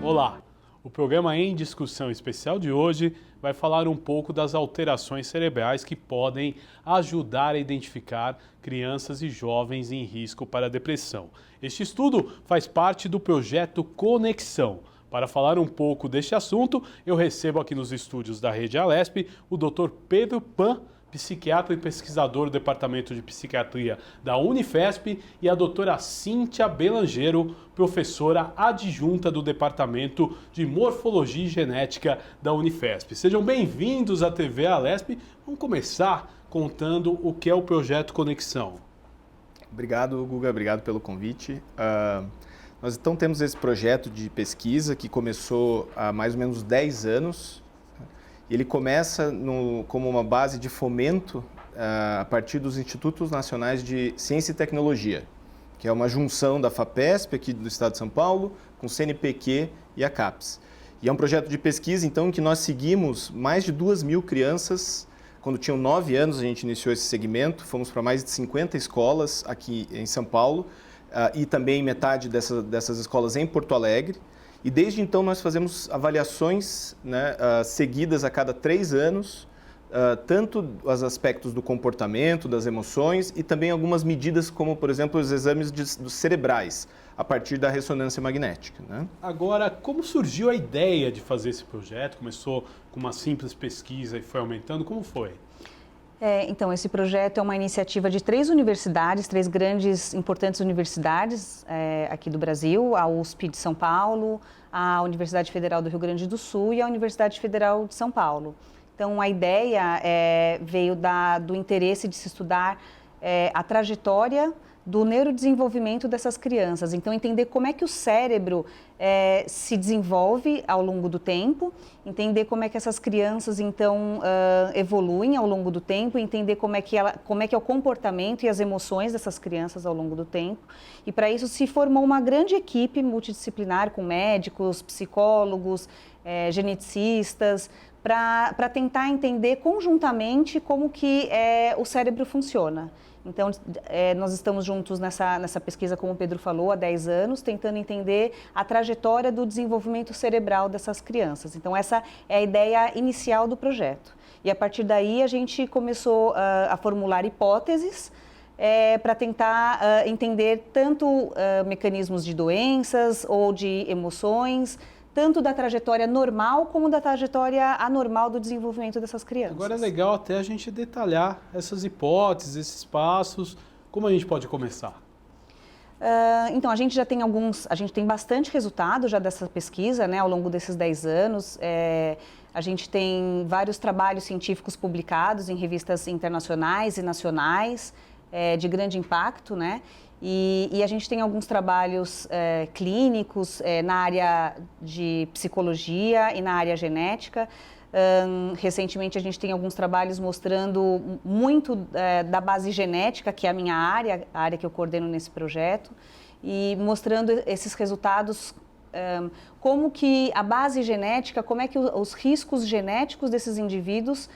Olá! O programa Em Discussão Especial de hoje vai falar um pouco das alterações cerebrais que podem ajudar a identificar crianças e jovens em risco para a depressão. Este estudo faz parte do projeto Conexão. Para falar um pouco deste assunto, eu recebo aqui nos estúdios da Rede Alesp o Dr. Pedro Pan, psiquiatra e pesquisador do Departamento de Psiquiatria da Unifesp, e a doutora Cíntia Belangero, professora adjunta do Departamento de Morfologia e Genética da Unifesp. Sejam bem-vindos à TV Alesp. Vamos começar contando o que é o Projeto Conexão. Obrigado, Guga. Obrigado pelo convite. Nós então temos esse projeto de pesquisa que começou há mais ou menos 10 anos. Ele começa como uma base de fomento a partir dos Institutos Nacionais de Ciência e Tecnologia, que é uma junção da FAPESP, aqui do estado de São Paulo, com o CNPq e a CAPES. E é um projeto de pesquisa, então, em que nós seguimos mais de 2.000 crianças. Quando tinham 9 anos, a gente iniciou esse segmento, fomos para mais de 50 escolas aqui em São Paulo, e também metade dessas escolas em Porto Alegre. E desde então nós fazemos avaliações, né, seguidas a cada 3 anos, tanto os aspectos do comportamento, das emoções e também algumas medidas como, por exemplo, os exames dos cerebrais, a partir da ressonância magnética, né? Agora, como surgiu a ideia de fazer esse projeto? Começou com uma simples pesquisa e foi aumentando, como foi? Então, esse projeto é uma iniciativa de 3 universidades, 3 grandes, importantes universidades aqui do Brasil, a USP de São Paulo, a Universidade Federal do Rio Grande do Sul e a Universidade Federal de São Paulo. Então, a ideia veio do interesse de se estudar a trajetória do neurodesenvolvimento dessas crianças. Então, entender como é que o cérebro se desenvolve ao longo do tempo, entender como é que essas crianças, então, evoluem ao longo do tempo, entender como é que é o comportamento e as emoções dessas crianças ao longo do tempo. E, para isso, se formou uma grande equipe multidisciplinar com médicos, psicólogos, geneticistas, para tentar entender conjuntamente como que o cérebro funciona. Então, nós estamos juntos nessa pesquisa, como o Pedro falou, há 10 anos, tentando entender a trajetória do desenvolvimento cerebral dessas crianças. Então, essa é a ideia inicial do projeto. E, a partir daí, a gente começou a formular hipóteses para tentar entender tanto mecanismos de doenças ou de emoções, tanto da trajetória normal como da trajetória anormal do desenvolvimento dessas crianças. Agora é legal até a gente detalhar essas hipóteses, esses passos. Como a gente pode começar? Então, a gente tem bastante resultado já dessa pesquisa, né, ao longo desses 10 anos. A gente tem vários trabalhos científicos publicados em revistas internacionais e nacionais, de grande impacto, né? E a gente tem alguns trabalhos clínicos na área de psicologia e na área genética. Recentemente, a gente tem alguns trabalhos mostrando muito da base genética, que é a área que eu coordeno nesse projeto, e mostrando esses resultados, como que a base genética, como é que os riscos genéticos desses indivíduos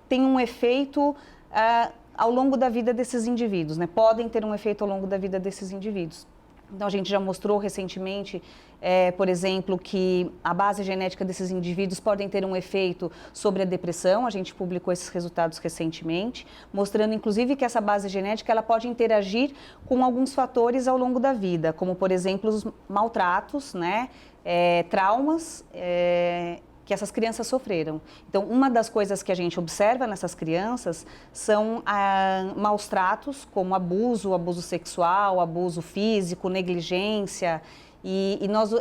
têm um efeito ao longo da vida desses indivíduos, né? Podem ter um efeito ao longo da vida desses indivíduos. Então, a gente já mostrou recentemente, por exemplo, que a base genética desses indivíduos podem ter um efeito sobre a depressão. A gente publicou esses resultados recentemente, mostrando, inclusive, que essa base genética ela pode interagir com alguns fatores ao longo da vida, como, por exemplo, os maltratos, né? Traumas, que essas crianças sofreram. Então, uma das coisas que a gente observa nessas crianças são maus tratos, como abuso sexual, abuso físico, negligência, e nós,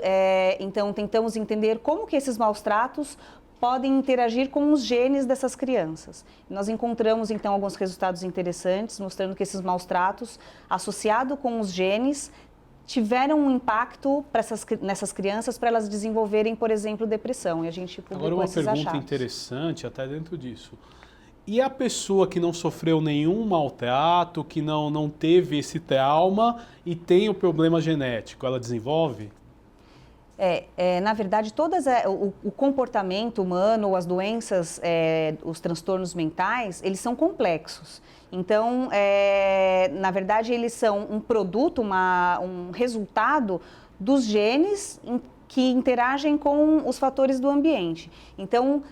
então, tentamos entender como que esses maus tratos podem interagir com os genes dessas crianças. Nós encontramos, então, alguns resultados interessantes, mostrando que esses maus tratos, associado com os genes, tiveram um impacto nessas crianças para elas desenvolverem, por exemplo, depressão. E a gente publicou esses achados. Agora, uma pergunta interessante, até dentro disso. E a pessoa que não sofreu nenhum maltrato, que não teve esse trauma e tem o problema genético, ela desenvolve? Na verdade, o comportamento humano, as doenças, os transtornos mentais, eles são complexos. Então, na verdade, eles são um produto, um resultado dos genes que interagem com os fatores do ambiente. Então,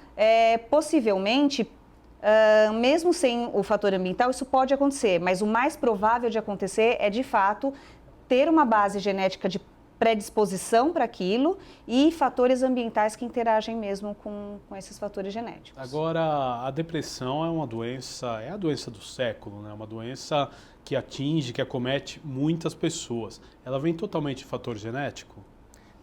possivelmente, mesmo sem o fator ambiental, isso pode acontecer, mas o mais provável de acontecer é, de fato, ter uma base genética de predisposição para aquilo e fatores ambientais que interagem mesmo com esses fatores genéticos. Agora, a depressão é a doença do século, né? Uma doença que atinge, que acomete muitas pessoas. Ela vem totalmente de fator genético?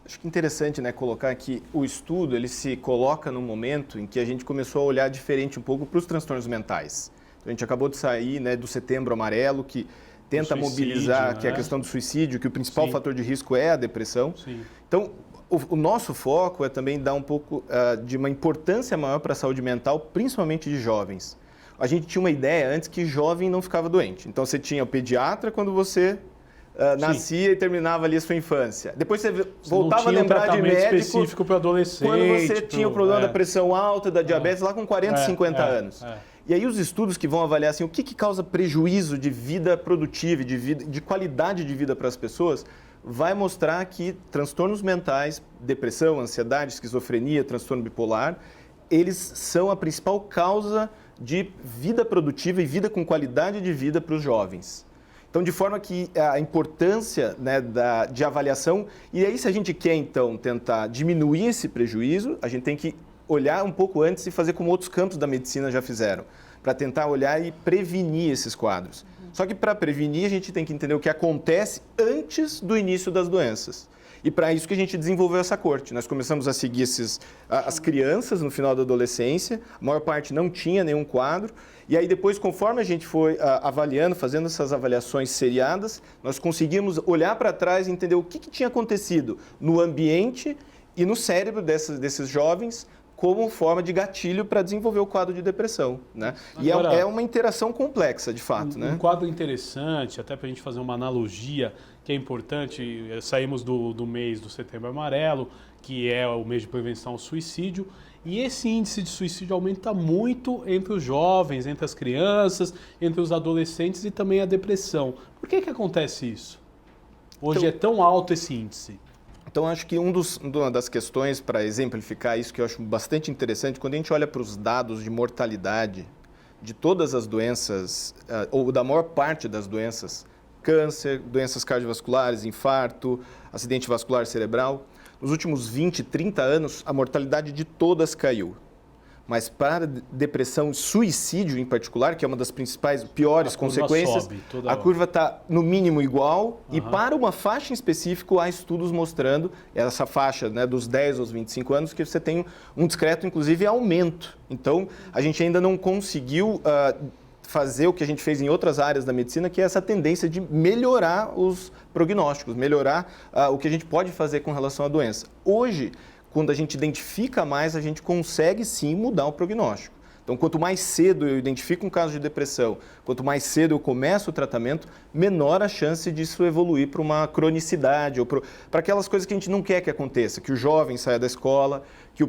Acho que é interessante, né, colocar que o estudo ele se coloca no momento em que a gente começou a olhar diferente um pouco para os transtornos mentais. Então, a gente acabou de sair, né, do Setembro Amarelo, que tenta mobilizar, né, que é a questão do suicídio, que o principal fator de risco é a depressão. Sim. Então, o nosso foco é também dar um pouco de uma importância maior para a saúde mental, principalmente de jovens. A gente tinha uma ideia antes que jovem não ficava doente. Então, você tinha o pediatra quando você nascia e terminava ali a sua infância. Depois você voltava a lembrar de médico específico para adolescente. Quando você tinha o problema da pressão alta, da diabetes, lá com 40, 50 anos. E aí os estudos que vão avaliar assim, o que causa prejuízo de vida produtiva, de qualidade de vida para as pessoas, vai mostrar que transtornos mentais, depressão, ansiedade, esquizofrenia, transtorno bipolar, eles são a principal causa de vida produtiva e vida com qualidade de vida para os jovens. Então, de forma que a importância, né, de avaliação, e aí se a gente quer, então, tentar diminuir esse prejuízo, a gente tem que olhar um pouco antes e fazer como outros campos da medicina já fizeram, para tentar olhar e prevenir esses quadros. Só que para prevenir, a gente tem que entender o que acontece antes do início das doenças. E para isso que a gente desenvolveu essa corte. Nós começamos a seguir as crianças no final da adolescência, a maior parte não tinha nenhum quadro, e aí depois, conforme a gente foi avaliando, fazendo essas avaliações seriadas, nós conseguimos olhar para trás e entender o que tinha acontecido no ambiente e no cérebro desses jovens como forma de gatilho para desenvolver o quadro de depressão, né? Agora, e é uma interação complexa, de fato, né? Um quadro interessante, até para a gente fazer uma analogia, que é importante, saímos do mês do Setembro Amarelo, que é o mês de prevenção ao suicídio, e esse índice de suicídio aumenta muito entre os jovens, entre as crianças, entre os adolescentes e também a depressão. Por que acontece isso? Hoje é tão alto esse índice. Então, acho que uma das questões para exemplificar isso que eu acho bastante interessante, quando a gente olha para os dados de mortalidade de todas as doenças, ou da maior parte das doenças, câncer, doenças cardiovasculares, infarto, acidente vascular cerebral, nos últimos 20, 30 anos, a mortalidade de todas caiu. Mas para depressão e suicídio em particular, que é uma das principais, piores consequências, a curva está no mínimo igual. E para uma faixa em específico, há estudos mostrando, essa faixa, né, dos 10 aos 25 anos, que você tem um discreto, inclusive, aumento. Então, a gente ainda não conseguiu fazer o que a gente fez em outras áreas da medicina, que é essa tendência de melhorar os prognósticos, melhorar o que a gente pode fazer com relação à doença. Hoje, quando a gente identifica mais, a gente consegue sim mudar o prognóstico. Então, quanto mais cedo eu identifico um caso de depressão, quanto mais cedo eu começo o tratamento, menor a chance disso evoluir para uma cronicidade ou para aquelas coisas que a gente não quer que aconteça, que o jovem saia da escola, que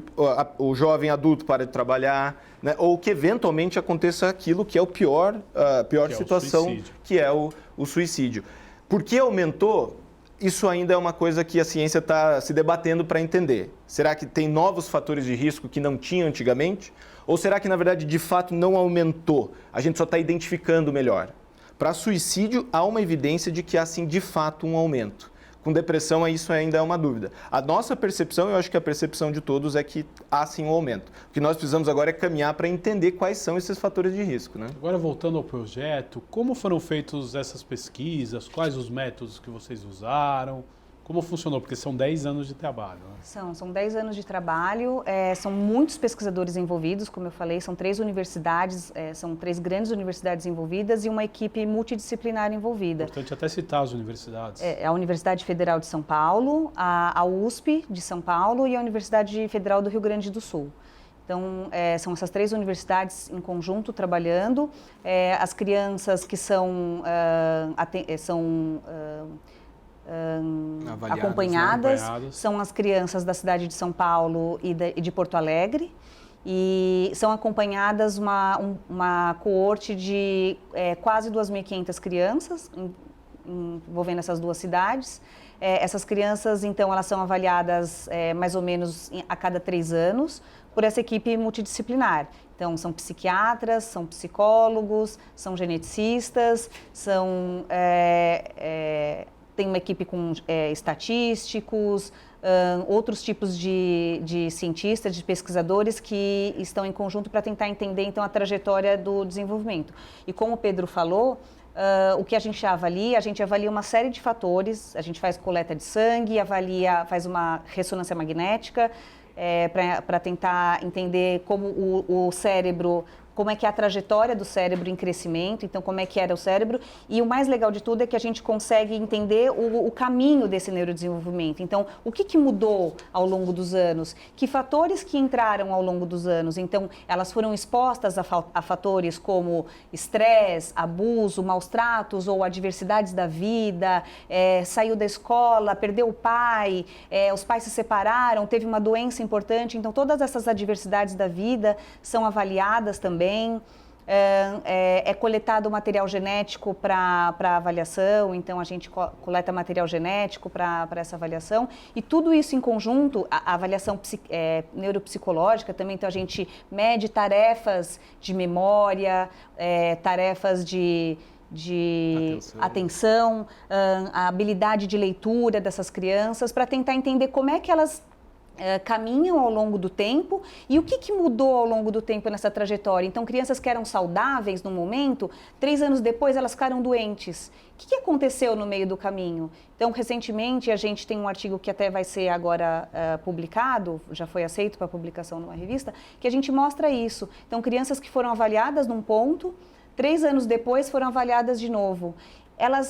o jovem adulto pare de trabalhar, né? Ou que eventualmente aconteça aquilo que é a pior situação, que é o suicídio. Por que aumentou? Isso ainda é uma coisa que a ciência está se debatendo para entender. Será que tem novos fatores de risco que não tinha antigamente? Ou será que, na verdade, de fato não aumentou? A gente só está identificando melhor. Para suicídio, há uma evidência de que há, sim, de fato, um aumento. Com depressão, isso ainda é uma dúvida. A nossa percepção, eu acho que a percepção de todos é que há, sim, um aumento. O que nós precisamos agora é caminhar para entender quais são esses fatores de risco, né? Agora, voltando ao projeto, como foram feitas essas pesquisas? Quais os métodos que vocês usaram? Como funcionou? Porque são 10 anos de trabalho, né? São 10 anos de trabalho, são muitos pesquisadores envolvidos, como eu falei, são 3 universidades, são 3 grandes universidades envolvidas e uma equipe multidisciplinar envolvida. Importante até citar as universidades. A Universidade Federal de São Paulo, a USP de São Paulo e a Universidade Federal do Rio Grande do Sul. Então, são essas 3 universidades em conjunto trabalhando. As crianças que são acompanhadas, são as crianças da cidade de São Paulo e de Porto Alegre, e são acompanhadas uma coorte de quase 2.500 crianças envolvendo essas 2 cidades. Essas crianças, então, elas são avaliadas mais ou menos a cada 3 anos por essa equipe multidisciplinar. Então, são psiquiatras, são psicólogos, são geneticistas, tem uma equipe com estatísticos, outros tipos de cientistas, de pesquisadores que estão em conjunto para tentar entender, então, a trajetória do desenvolvimento. E como o Pedro falou, o que a gente avalia uma série de fatores, a gente faz coleta de sangue, faz uma ressonância magnética, para tentar entender como o cérebro, como é que é a trajetória do cérebro em crescimento, então como é que era o cérebro. E o mais legal de tudo é que a gente consegue entender o caminho desse neurodesenvolvimento. Então, o que mudou ao longo dos anos? Que fatores que entraram ao longo dos anos? Então, elas foram expostas a fatores como estresse, abuso, maus tratos ou adversidades da vida, saiu da escola, perdeu o pai, os pais se separaram, teve uma doença importante. Então, todas essas adversidades da vida são avaliadas também. É coletado material genético para avaliação, então a gente coleta material genético para essa avaliação, e tudo isso em conjunto, a avaliação neuropsicológica também, então a gente mede tarefas de memória, tarefas de atenção, a habilidade de leitura dessas crianças, para tentar entender como é que elas caminham ao longo do tempo e o que mudou ao longo do tempo nessa trajetória. Então, crianças que eram saudáveis no momento, 3 anos depois elas ficaram doentes. O que aconteceu no meio do caminho? Então, recentemente, a gente tem um artigo que até vai ser agora publicado, já foi aceito para publicação numa revista, que a gente mostra isso. Então, crianças que foram avaliadas num ponto, 3 anos depois foram avaliadas de novo.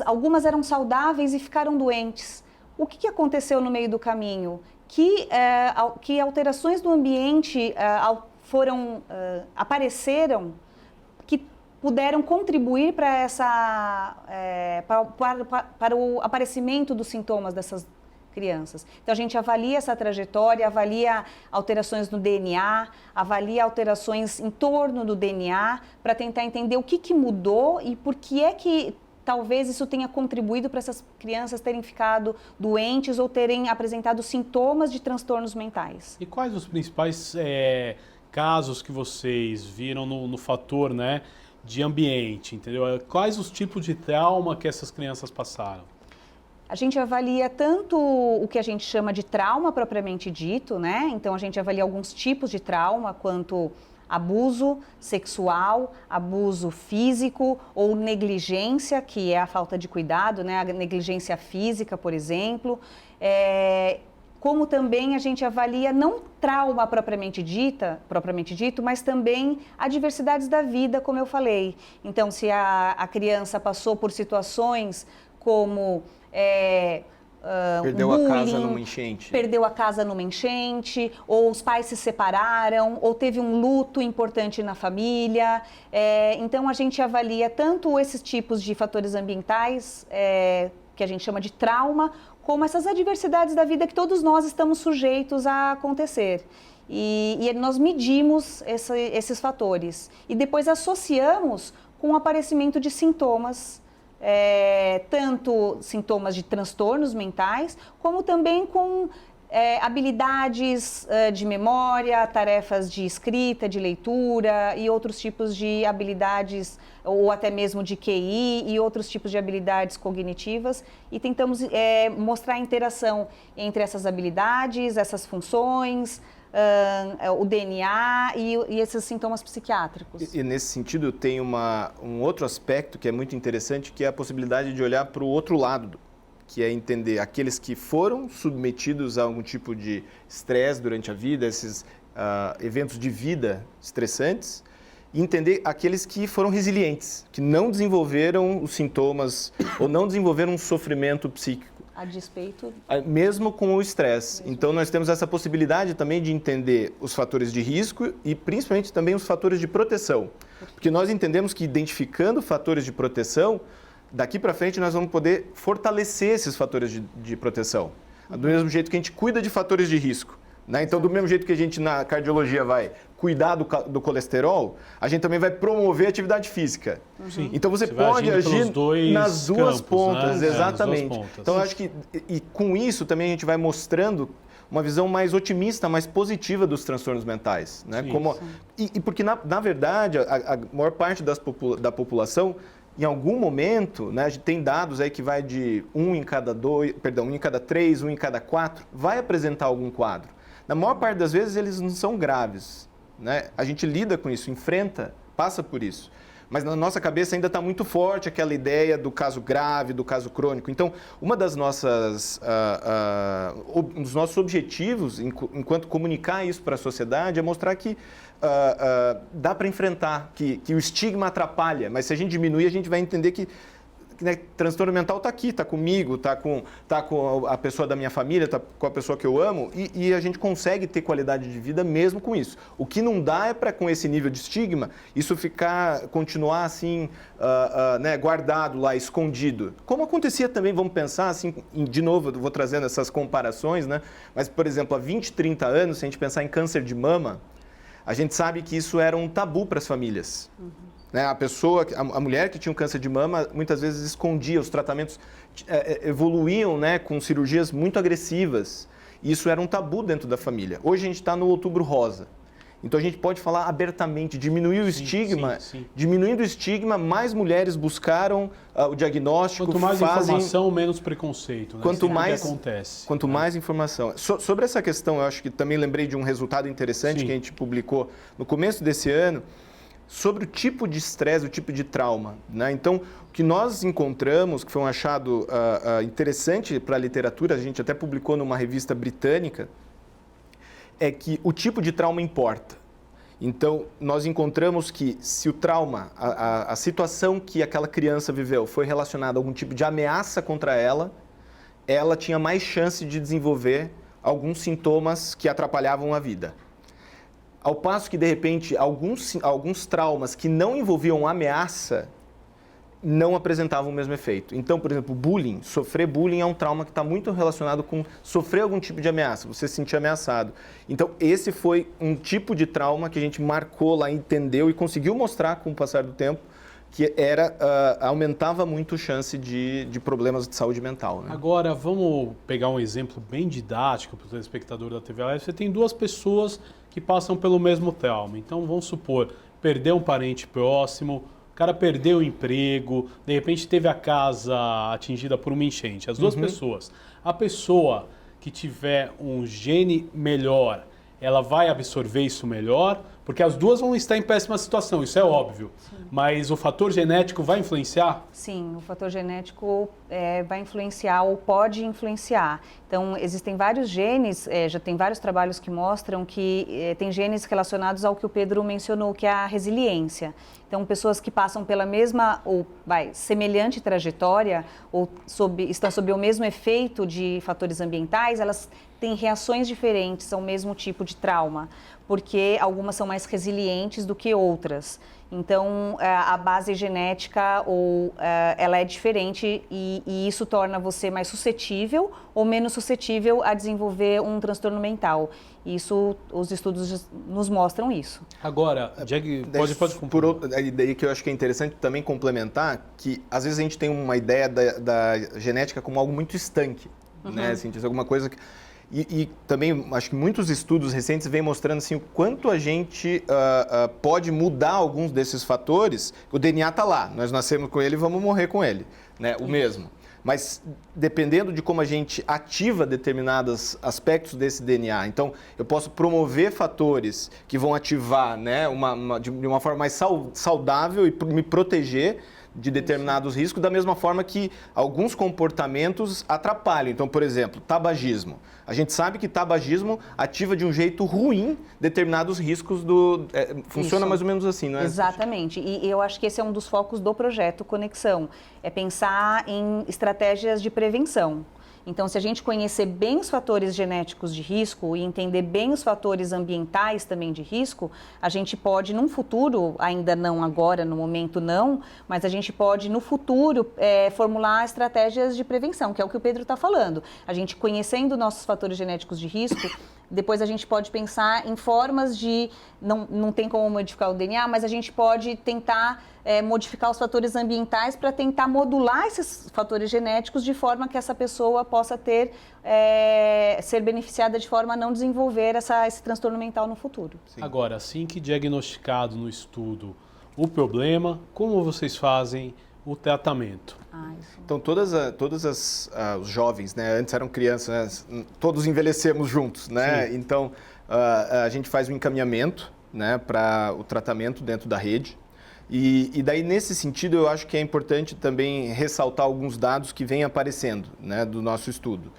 Algumas eram saudáveis e ficaram doentes. O que aconteceu no meio do caminho? Que alterações do ambiente apareceram que puderam contribuir para o aparecimento dos sintomas dessas crianças. Então, a gente avalia essa trajetória, avalia alterações no DNA, avalia alterações em torno do DNA, para tentar entender o que mudou e por que é que talvez isso tenha contribuído para essas crianças terem ficado doentes ou terem apresentado sintomas de transtornos mentais. E quais os principais casos que vocês viram no fator, né, de ambiente, entendeu? Quais os tipos de trauma que essas crianças passaram? A gente avalia tanto o que a gente chama de trauma propriamente dito, né? Então, a gente avalia alguns tipos de trauma, quanto abuso sexual, abuso físico ou negligência, que é a falta de cuidado, né? A negligência física, por exemplo. Como também a gente avalia não trauma propriamente dito, mas também adversidades da vida, como eu falei. Então, se a criança passou por situações como perdeu bullying, a casa numa enchente. Perdeu a casa numa enchente, ou os pais se separaram, ou teve um luto importante na família. Então, a gente avalia tanto esses tipos de fatores ambientais, que a gente chama de trauma, como essas adversidades da vida que todos nós estamos sujeitos a acontecer. E nós medimos esses fatores. E depois associamos com o aparecimento de sintomas, tanto sintomas de transtornos mentais, como também com habilidades de memória, tarefas de escrita, de leitura e outros tipos de habilidades, ou até mesmo de QI e outros tipos de habilidades cognitivas, e tentamos mostrar a interação entre essas habilidades, essas funções, o DNA e esses sintomas psiquiátricos. E nesse sentido tem um outro aspecto que é muito interessante, que é a possibilidade de olhar para o outro lado, que é entender aqueles que foram submetidos a algum tipo de estresse durante a vida, esses eventos de vida estressantes, e entender aqueles que foram resilientes, que não desenvolveram os sintomas ou não desenvolveram um sofrimento psíquico. A despeito... Mesmo com o estresse. Então, nós temos essa possibilidade também de entender os fatores de risco e, principalmente, também os fatores de proteção. Porque nós entendemos que, identificando fatores de proteção, daqui para frente nós vamos poder fortalecer esses fatores de proteção. Do mesmo jeito que a gente cuida de fatores de risco. Né? Então, do mesmo jeito que a gente na cardiologia vai cuidar do colesterol, a gente também vai promover a atividade física. Sim. Então você pode agir nas duas pontas, né? exatamente. Nas duas pontas. Então eu acho que e com isso também a gente vai mostrando uma visão mais otimista, mais positiva dos transtornos mentais, né? Sim. E porque na verdade a maior parte da população, em algum momento, né, a gente tem dados aí que vai de 1 em cada 3, 1 em cada 4, vai apresentar algum quadro. Na maior parte das vezes eles não são graves, né? A gente lida com isso, enfrenta, passa por isso. Mas na nossa cabeça ainda está muito forte aquela ideia do caso grave, do caso crônico. Então, um dos nossos objetivos, enquanto comunicar isso para a sociedade, é mostrar que dá para enfrentar, que o estigma atrapalha, mas se a gente diminuir, a gente vai entender que né, transtorno mental está aqui, está comigo, está com a pessoa da minha família, está com a pessoa que eu amo e a gente consegue ter qualidade de vida mesmo com isso. O que não dá é para, com esse nível de estigma, isso continuar assim, né, guardado lá, escondido. Como acontecia também, vamos pensar assim, de novo, eu vou trazendo essas comparações, né? Mas, por exemplo, há 20, 30 anos, se a gente pensar em câncer de mama, a gente sabe que isso era um tabu para as famílias. Né? A mulher que tinha um câncer de mama, muitas vezes escondia, os tratamentos evoluíam, né, com cirurgias muito agressivas. E isso era um tabu dentro da família. Hoje a gente está no Outubro Rosa. Então a gente pode falar abertamente, diminuir o estigma. Sim. Diminuindo o estigma, mais mulheres buscaram o diagnóstico. Quanto mais informação, menos preconceito. Né? Quanto mais acontece. Quanto mais informação. Sobre essa questão, eu acho que também lembrei de um resultado interessante que a gente publicou no começo desse ano, sobre o tipo de estresse, o tipo de trauma. Né? Então, o que nós encontramos, que foi um achado interessante para a literatura, a gente até publicou numa revista britânica, é que o tipo de trauma importa. Então, nós encontramos que se o trauma, a situação que aquela criança viveu foi relacionada a algum tipo de ameaça contra ela tinha mais chance de desenvolver alguns sintomas que atrapalhavam a vida. Ao passo que, de repente, alguns traumas que não envolviam ameaça não apresentavam o mesmo efeito. Então, por exemplo, bullying. Sofrer bullying é um trauma que está muito relacionado com sofrer algum tipo de ameaça, você se sentir ameaçado. Então, esse foi um tipo de trauma que a gente marcou lá, entendeu e conseguiu mostrar com o passar do tempo que aumentava muito a chance de problemas de saúde mental. Né? Agora, vamos pegar um exemplo bem didático para o telespectador da TV Live. Você tem duas pessoas que passam pelo mesmo trauma. Então, vamos supor, perdeu um parente próximo, o cara perdeu o emprego, de repente teve a casa atingida por uma enchente. As duas pessoas. A pessoa que tiver um gene melhor, ela vai absorver isso melhor, porque as duas vão estar em péssima situação, isso é óbvio. Sim. Mas o fator genético vai influenciar? Sim, o fator genético vai influenciar ou pode influenciar. Então, existem vários genes, já tem vários trabalhos que mostram que tem genes relacionados ao que o Pedro mencionou, que é a resiliência. Então, pessoas que passam pela mesma ou semelhante trajetória ou estão sob o mesmo efeito de fatores ambientais, elas têm reações diferentes ao mesmo tipo de trauma, porque algumas são mais resilientes do que outras. Então, a base genética ela é diferente e isso torna você mais suscetível ou menos suscetível a desenvolver um transtorno mental. Isso, os estudos nos mostram isso. Agora, Jack, pode complementar. Daí que eu acho que é interessante também complementar que às vezes a gente tem uma ideia da genética como algo muito estanque, né? Assim, alguma coisa que... E também, acho que muitos estudos recentes vêm mostrando assim, o quanto a gente pode mudar alguns desses fatores. O DNA está lá, nós nascemos com ele e vamos morrer com ele, né? O mesmo. Mas dependendo de como a gente ativa determinados aspectos desse DNA, então eu posso promover fatores que vão ativar, né, de uma forma mais saudável e me proteger de determinados riscos, da mesma forma que alguns comportamentos atrapalham. Então, por exemplo, tabagismo. A gente sabe que tabagismo ativa de um jeito ruim determinados riscos funciona mais ou menos assim, não é? Exatamente. E eu acho que esse é um dos focos do projeto Conexão. É pensar em estratégias de prevenção. Então, se a gente conhecer bem os fatores genéticos de risco e entender bem os fatores ambientais também de risco, a gente pode, num futuro, ainda não agora, no momento não, mas a gente pode, no futuro, formular estratégias de prevenção, que é o que o Pedro está falando. A gente conhecendo nossos fatores genéticos de risco, depois a gente pode pensar em formas de, não tem como modificar o DNA, mas a gente pode tentar modificar os fatores ambientais para tentar modular esses fatores genéticos de forma que essa pessoa possa ser beneficiada de forma a não desenvolver esse transtorno mental no futuro. Sim. Agora, assim que diagnosticado no estudo o problema, como vocês fazem o tratamento? Então, os jovens, né, antes eram crianças, né, todos envelhecemos juntos, né? Sim. Então, a gente faz um encaminhamento, né, para o tratamento dentro da rede. E daí, nesse sentido, eu acho que é importante também ressaltar alguns dados que vêm aparecendo, né, do nosso estudo.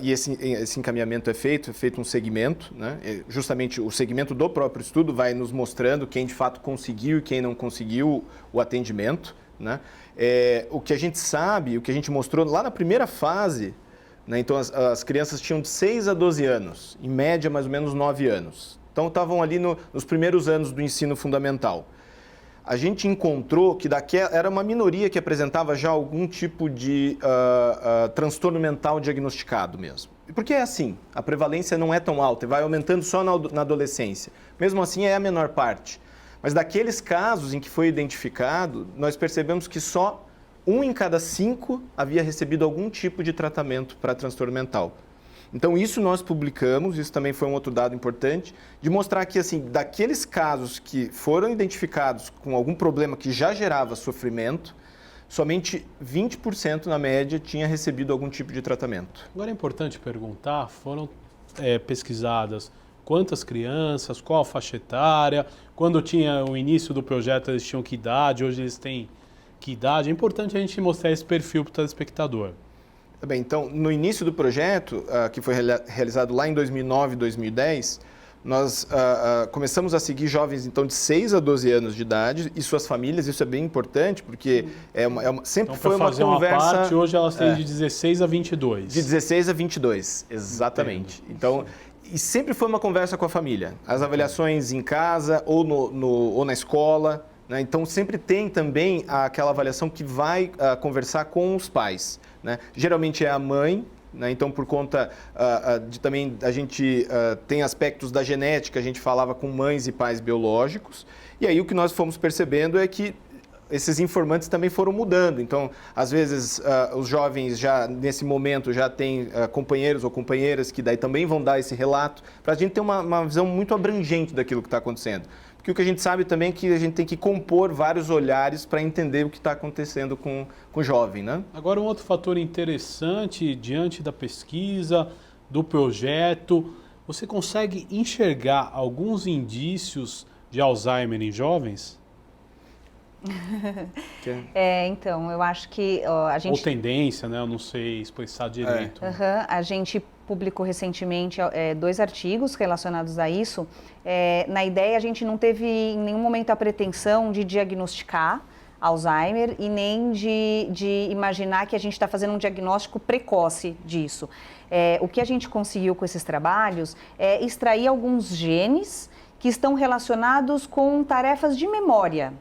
E esse encaminhamento é feito um segmento, né? Justamente o segmento do próprio estudo vai nos mostrando quem de fato conseguiu e quem não conseguiu o atendimento, né? O que a gente sabe, o que a gente mostrou lá na primeira fase, né? Então as crianças tinham de 6 a 12 anos, em média mais ou menos 9 anos. Então estavam ali nos primeiros anos do ensino fundamental. A gente encontrou que era uma minoria que apresentava já algum tipo de transtorno mental diagnosticado mesmo. Porque é assim, a prevalência não é tão alta, vai aumentando só na adolescência. Mesmo assim, é a menor parte. Mas daqueles casos em que foi identificado, nós percebemos que só 1 em cada 5 havia recebido algum tipo de tratamento para transtorno mental. Então, isso nós publicamos, isso também foi um outro dado importante, de mostrar que, assim, daqueles casos que foram identificados com algum problema que já gerava sofrimento, somente 20% na média tinha recebido algum tipo de tratamento. Agora é importante perguntar, foram pesquisadas quantas crianças, qual a faixa etária, quando tinha o início do projeto eles tinham que idade, hoje eles têm que idade? É importante a gente mostrar esse perfil para o telespectador. Bem, então, no início do projeto, que foi realizado lá em 2009 e 2010, nós começamos a seguir jovens então, de 6 a 12 anos de idade e suas famílias. Isso é bem importante, porque sempre então, foi uma conversa... Uma parte, hoje elas têm de 16 a 22. De 16 a 22, exatamente. Entendo. Então, e sempre foi uma conversa com a família. As avaliações em casa ou na escola, né? Então, sempre tem também aquela avaliação que vai conversar com os pais. Né? Geralmente é a mãe, né? Então por conta de também a gente tem aspectos da genética, a gente falava com mães e pais biológicos, e aí o que nós fomos percebendo é que esses informantes também foram mudando. Então, às vezes, os jovens já, nesse momento, já têm companheiros ou companheiras que daí também vão dar esse relato, para a gente ter uma visão muito abrangente daquilo que está acontecendo. Porque o que a gente sabe também é que a gente tem que compor vários olhares para entender o que está acontecendo com o jovem, né? Agora, um outro fator interessante, diante da pesquisa, do projeto, você consegue enxergar alguns indícios de Alzheimer em jovens? Então, eu acho que a gente... Ou tendência, né? Eu não sei expressar direito. A gente publicou recentemente 2 artigos relacionados a isso. Na ideia, a gente não teve em nenhum momento a pretensão de diagnosticar Alzheimer e nem de imaginar que a gente está fazendo um diagnóstico precoce disso. O que a gente conseguiu com esses trabalhos é extrair alguns genes que estão relacionados com tarefas de memória,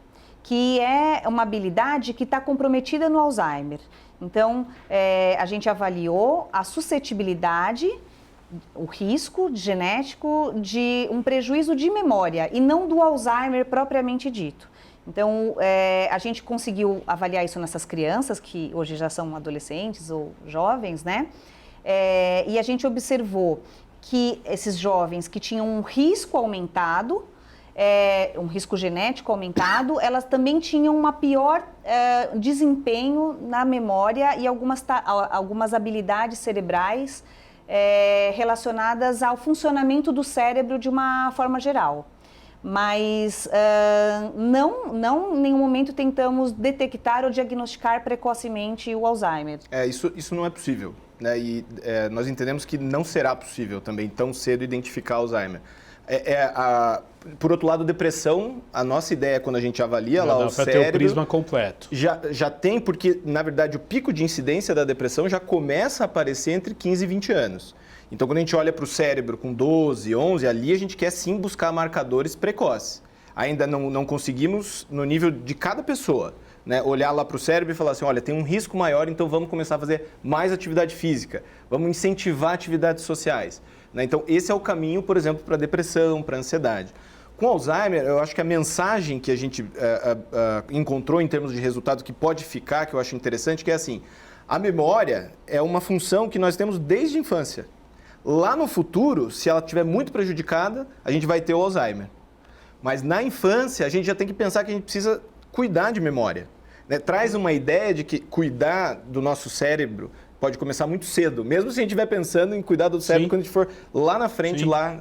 que é uma habilidade que está comprometida no Alzheimer. Então, a gente avaliou a suscetibilidade, o risco genético de um prejuízo de memória e não do Alzheimer propriamente dito. Então, a gente conseguiu avaliar isso nessas crianças, que hoje já são adolescentes ou jovens, né? E a gente observou que esses jovens que tinham um risco aumentado, um risco genético aumentado, elas também tinham uma pior desempenho na memória e algumas habilidades cerebrais relacionadas ao funcionamento do cérebro de uma forma geral. Mas não em nenhum momento tentamos detectar ou diagnosticar precocemente o Alzheimer. Isso não é possível, né? E nós entendemos que não será possível também tão cedo identificar Alzheimer. Por outro lado, depressão, a nossa ideia quando a gente avalia lá o cérebro... ter o prisma completo. Já tem, porque na verdade o pico de incidência da depressão já começa a aparecer entre 15 e 20 anos. Então quando a gente olha para o cérebro com 12, 11, ali a gente quer sim buscar marcadores precoces. Ainda não conseguimos no nível de cada pessoa, né, olhar lá para o cérebro e falar assim, olha, tem um risco maior, então vamos começar a fazer mais atividade física, vamos incentivar atividades sociais. Né? Então, esse é o caminho, por exemplo, para a depressão, para a ansiedade. Com Alzheimer, eu acho que a mensagem que a gente encontrou em termos de resultado que pode ficar, que eu acho interessante, que é assim, a memória é uma função que nós temos desde a infância. Lá no futuro, se ela estiver muito prejudicada, a gente vai ter o Alzheimer. Mas na infância, a gente já tem que pensar que a gente precisa cuidar de memória. Né? Traz uma ideia de que cuidar do nosso cérebro pode começar muito cedo, mesmo se a gente estiver pensando em cuidar do cérebro quando a gente for lá na frente, lá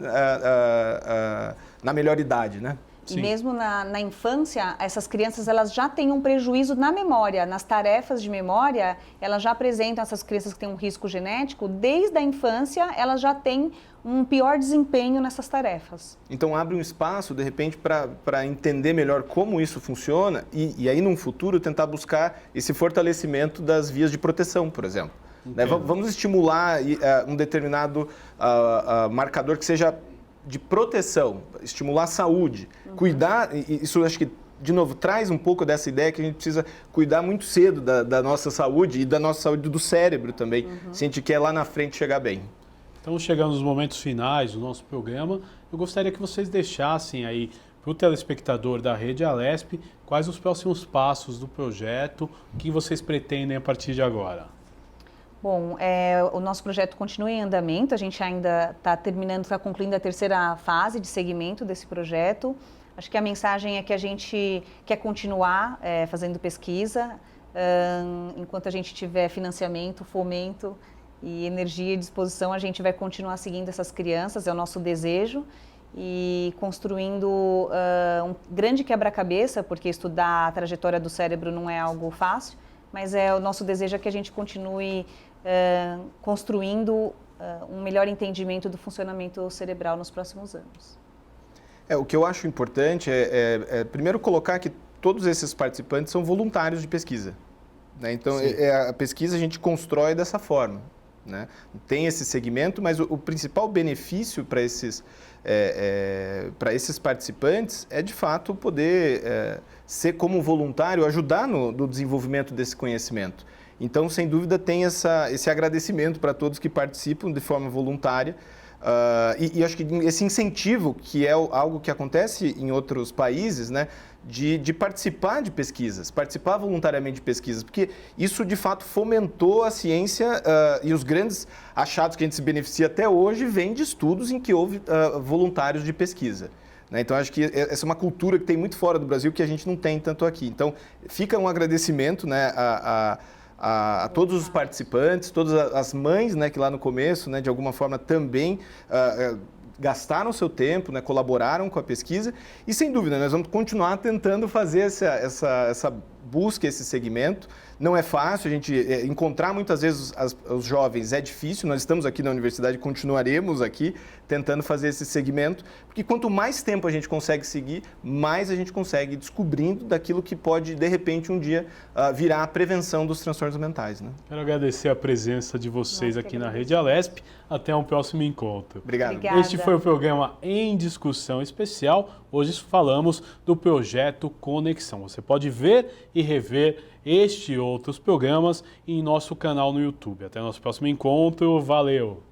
na melhor idade, né? E mesmo na infância, essas crianças elas já têm um prejuízo na memória, nas tarefas de memória, elas já apresentam, essas crianças que têm um risco genético, desde a infância elas já têm um pior desempenho nessas tarefas. Então abre um espaço, de repente, para entender melhor como isso funciona e aí, num futuro, tentar buscar esse fortalecimento das vias de proteção, por exemplo. Né? Vamos estimular um determinado marcador que seja de proteção, estimular a saúde, cuidar, isso acho que, de novo, traz um pouco dessa ideia que a gente precisa cuidar muito cedo da nossa saúde e da nossa saúde do cérebro também, se a gente quer lá na frente chegar bem. Então, chegando nos momentos finais do nosso programa, eu gostaria que vocês deixassem aí para o telespectador da Rede Alesp quais os próximos passos do projeto, o que vocês pretendem a partir de agora. Bom, o nosso projeto continua em andamento, a gente ainda está concluindo a terceira fase de segmento desse projeto. Acho que a mensagem é que a gente quer continuar fazendo pesquisa, enquanto a gente tiver financiamento, fomento e energia e disposição, a gente vai continuar seguindo essas crianças, é o nosso desejo, e construindo um grande quebra-cabeça, porque estudar a trajetória do cérebro não é algo fácil, mas o nosso desejo é que a gente continue construindo um melhor entendimento do funcionamento cerebral nos próximos anos. O que eu acho importante é primeiro colocar que todos esses participantes são voluntários de pesquisa. Né? Então, a pesquisa a gente constrói dessa forma. Né? Tem esse segmento, mas o principal benefício para esses participantes é, de fato, poder ser como voluntário, ajudar no desenvolvimento desse conhecimento. Então, sem dúvida, tem esse agradecimento para todos que participam de forma voluntária. E acho que esse incentivo, que é algo que acontece em outros países, né, de participar de pesquisas, participar voluntariamente de pesquisas, porque isso, de fato, fomentou a ciência e os grandes achados que a gente se beneficia até hoje vêm de estudos em que houve voluntários de pesquisa. Então, acho que essa é uma cultura que tem muito fora do Brasil que a gente não tem tanto aqui. Então, fica um agradecimento, né, a todos os participantes, todas as mães, né, que lá no começo, né, de alguma forma também gastaram o seu tempo, né, colaboraram com a pesquisa e, sem dúvida, nós vamos continuar tentando fazer essa busca, esse segmento. Não é fácil, a gente encontrar muitas vezes os jovens é difícil, nós estamos aqui na universidade, continuaremos aqui tentando fazer esse segmento, porque quanto mais tempo a gente consegue seguir, mais a gente consegue ir descobrindo daquilo que pode, de repente, um dia virar a prevenção dos transtornos mentais. Né? Quero agradecer a presença de vocês aqui na Rede Alesp. Até um próximo encontro. Obrigado. Obrigada. Este foi o programa Em Discussão Especial. Hoje falamos do projeto Conexão. Você pode ver e rever este e outros programas em nosso canal no YouTube. Até o nosso próximo encontro. Valeu!